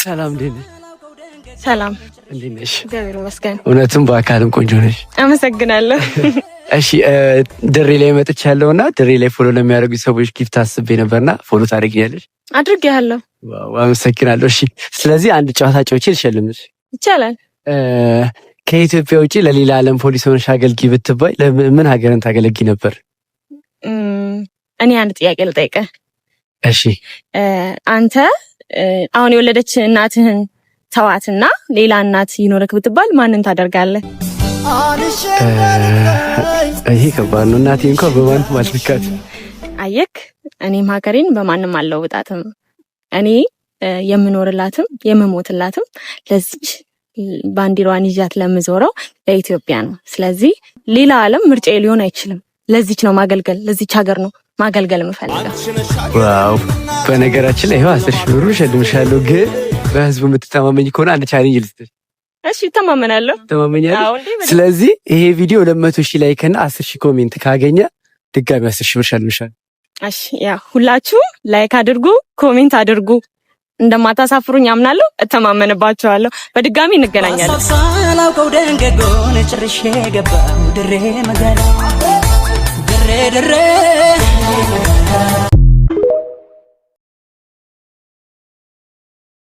ሰላም ደህና ሰላም እንዴት ነሽ? እግዚአብሔር ይመስገን። እውነትም በአካልም ቆንጆ ነሽ። አመሰግናለሁ። እሺ ድሬ ላይ መጥቻለሁና ድሬ ላይ ፎሎ ለሚያደርጉ ሰዎች ጊፍት አስቤ ነበርና ፎሎ ታደርጊኛለሽ? አድርጌያለሁ። ዋው አመሰግናለሁ። እሺ ስለዚህ አንድ ጨዋታ ጨዋቼ ልሸልምሽ ይቻላል? ከኢትዮጵያ ውጪ ለሌላ ዓለም ፖሊስ ሆነሽ አገልግይ ብትባይ ለምን ሀገርን ታገለግይ ነበር? እኔ አንድ ጥያቄ ልጠይቅህ። እሺ አንተ አሁን የወለደች እናትህን ተዋትና ሌላ እናት ይኖርክ ብትባል ማንን ታደርጋለህ? ይሄ ከባድ ነው። እናቴ እንኳን በማንም አልልካት። አየክ፣ እኔም ሀገሬን በማንም አልለውጣትም። እኔ የምኖርላትም የምሞትላትም ለዚች ባንዲራዋን ይዣት ለምዞረው ለኢትዮጵያ ነው። ስለዚህ ሌላ ዓለም ምርጫዬ ሊሆን አይችልም። ለዚች ነው ማገልገል፣ ለዚች ሀገር ነው ማገልገል የምፈልገው። ዋው! በነገራችን ላይ ይሄው 10 ሺህ ብር ሸልምሻለሁ። ግን በህዝቡ የምትተማመኝ ከሆነ አንድ ቻሌንጅ ልስጥሽ። እሺ ተማመናለሁ። ተማመኛለሁ። ስለዚህ ይሄ ቪዲዮ 200 ሺህ ላይክ እና 10 ሺህ ኮሜንት ካገኘ ድጋሚ 10 ሺህ ብር ሸልምሻለሁ። እሺ ያ ሁላችሁም ላይክ አድርጉ፣ ኮሜንት አድርጉ። እንደማታሳፍሩኝ አምናለሁ፣ እተማመንባችኋለሁ። በድጋሚ እንገናኛለን። ሳላውቀው ደንገጎን ጭርሼ ገባው ድሬ መገና ድሬ